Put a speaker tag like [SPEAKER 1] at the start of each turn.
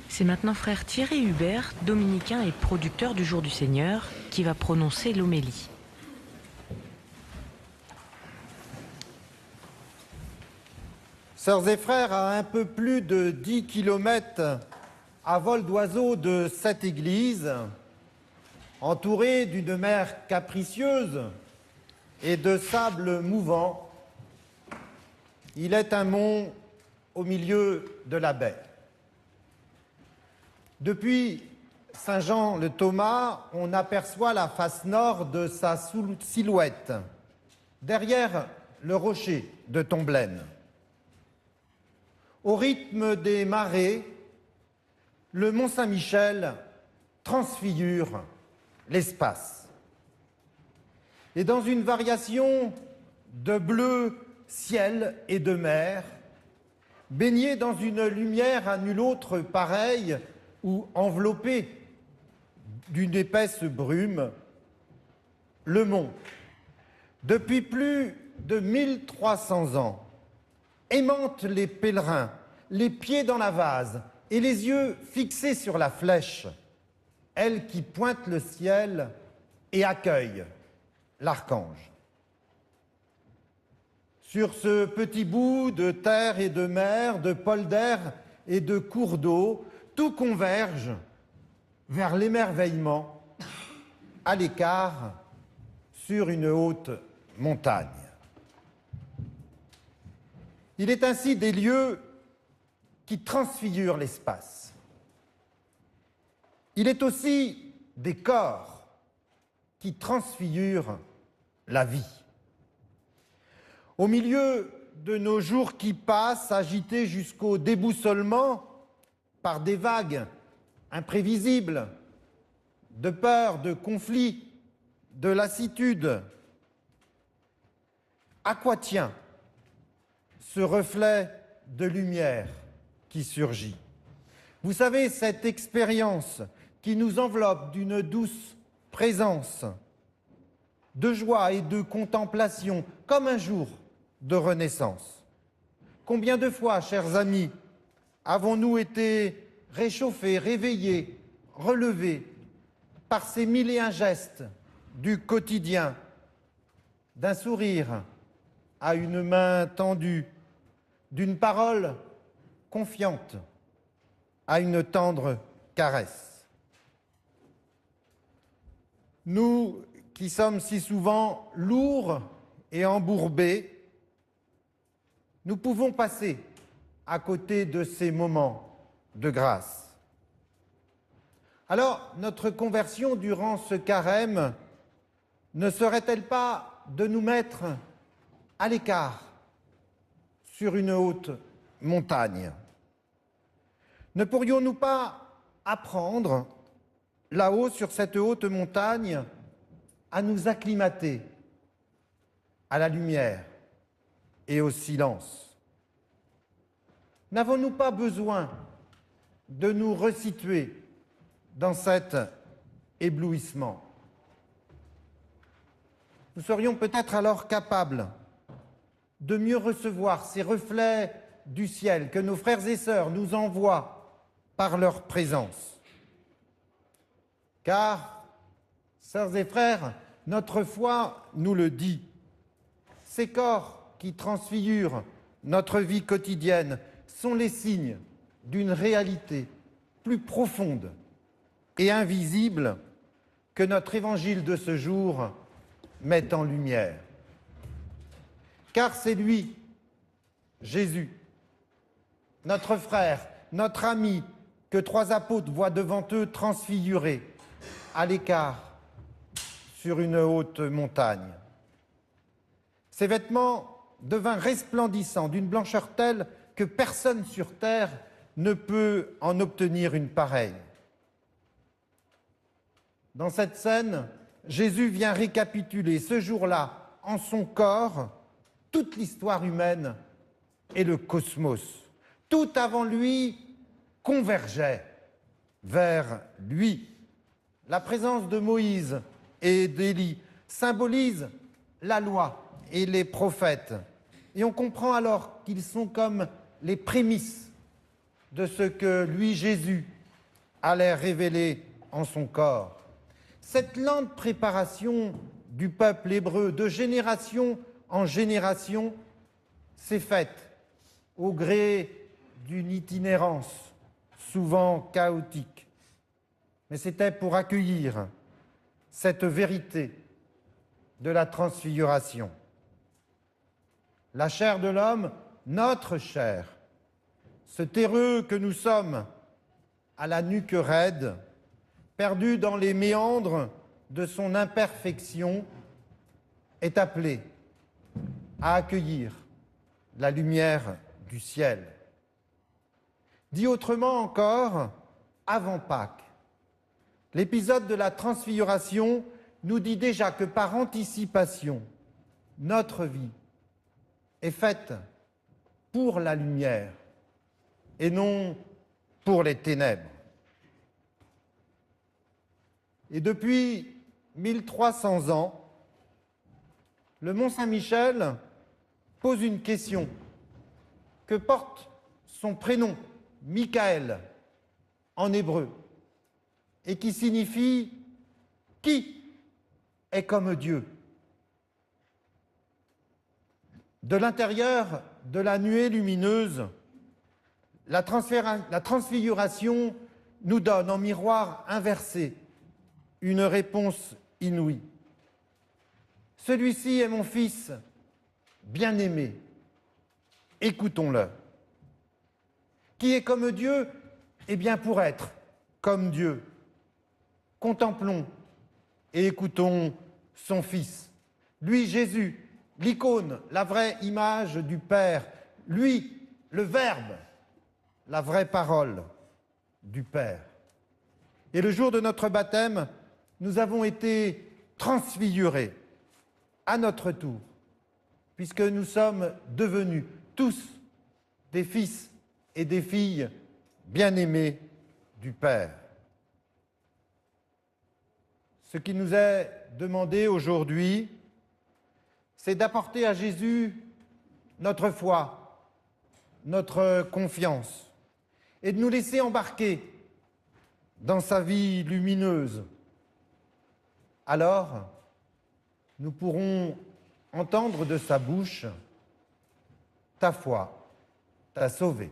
[SPEAKER 1] C'est maintenant frère Thierry Hubert, dominicain et producteur du Jour du Seigneur, qui va prononcer l'homélie.
[SPEAKER 2] Sœurs et frères, à un peu plus de 10 kilomètres à vol d'oiseau de cette église, entourée d'une mer capricieuse et de sable mouvant, il est un mont au milieu de la baie. Depuis Saint-Jean-le-Thomas, on aperçoit la face nord de sa silhouette, derrière le rocher de Tomblaine. Au rythme des marées, le mont Saint-Michel transfigure l'espace. Et dans une variation de bleu, ciel et de mer, baigné dans une lumière à nul autre pareille ou enveloppé d'une épaisse brume, le mont, depuis plus de 1300 ans, aimante les pèlerins, les pieds dans la vase et les yeux fixés sur la flèche, elle qui pointe le ciel et accueille l'archange. Sur ce petit bout de terre et de mer, de polders et de cours d'eau, tout converge vers l'émerveillement, à l'écart, sur une haute montagne. Il est ainsi des lieux qui transfigurent l'espace. Il est aussi des corps qui transfigurent la vie. Au milieu de nos jours qui passent, agités jusqu'au déboussolement par des vagues imprévisibles, de peur, de conflits, de lassitude, à quoi tient ce reflet de lumière qui surgit? Vous savez, cette expérience qui nous enveloppe d'une douce présence, de joie et de contemplation, comme un jour de renaissance. Combien de fois, chers amis, avons-nous été réchauffés, réveillés, relevés par ces mille et un gestes du quotidien, d'un sourire à une main tendue, d'une parole confiante à une tendre caresse. Nous qui sommes si souvent lourds et embourbés, nous pouvons passer à côté de ces moments de grâce. Alors, notre conversion durant ce carême ne serait-elle pas de nous mettre à l'écart sur une haute montagne? Ne pourrions-nous pas apprendre, là-haut sur cette haute montagne, à nous acclimater à la lumière et au silence? N'avons-nous pas besoin de nous resituer dans cet éblouissement? Nous serions peut-être alors capables de mieux recevoir ces reflets du ciel que nos frères et sœurs nous envoient par leur présence. Car, sœurs et frères, notre foi nous le dit, ces corps qui transfigurent notre vie quotidienne sont les signes d'une réalité plus profonde et invisible que notre évangile de ce jour met en lumière. Car c'est lui, Jésus, notre frère, notre ami, que trois apôtres voient devant eux transfiguré, à l'écart, sur une haute montagne. Ses vêtements devinrent resplendissants, d'une blancheur telle que personne sur terre ne peut en obtenir une pareille. Dans cette scène, Jésus vient récapituler ce jour-là, en son corps, toute l'histoire humaine et le cosmos. Tout avant lui convergeait vers lui. La présence de Moïse et d'Élie symbolise la loi et les prophètes. Et on comprend alors qu'ils sont comme les prémices de ce que lui, Jésus, allait révéler en son corps. Cette lente préparation du peuple hébreu, de génération en génération, s'est faite au gré d'une itinérance souvent chaotique. Mais c'était pour accueillir cette vérité de la transfiguration. La chair de l'homme, notre chair, ce terreux que nous sommes, à la nuque raide, perdu dans les méandres de son imperfection, est appelé à accueillir la lumière du ciel. Dit autrement encore, avant Pâques, l'épisode de la transfiguration nous dit déjà que par anticipation, notre vie est faite pour la lumière et non pour les ténèbres. Et depuis 1300 ans, le Mont Saint-Michel pose une question que porte son prénom, Michael, en hébreu, et qui signifie « Qui est comme Dieu ?» De l'intérieur de la nuée lumineuse, la transfiguration nous donne en miroir inversé une réponse inouïe. Celui-ci est mon fils bien-aimé, écoutons-le. Qui est comme Dieu? Eh bien, pour être comme Dieu, contemplons et écoutons son Fils. Lui, Jésus, l'icône, la vraie image du Père. Lui, le Verbe, la vraie parole du Père. Et le jour de notre baptême, nous avons été transfigurés à notre tour, puisque nous sommes devenus tous des fils et des filles bien-aimés du Père. Ce qui nous est demandé aujourd'hui, c'est d'apporter à Jésus notre foi, notre confiance, et de nous laisser embarquer dans sa vie lumineuse. Alors, nous pourrons entendre de sa bouche « Ta foi t'a sauvé ».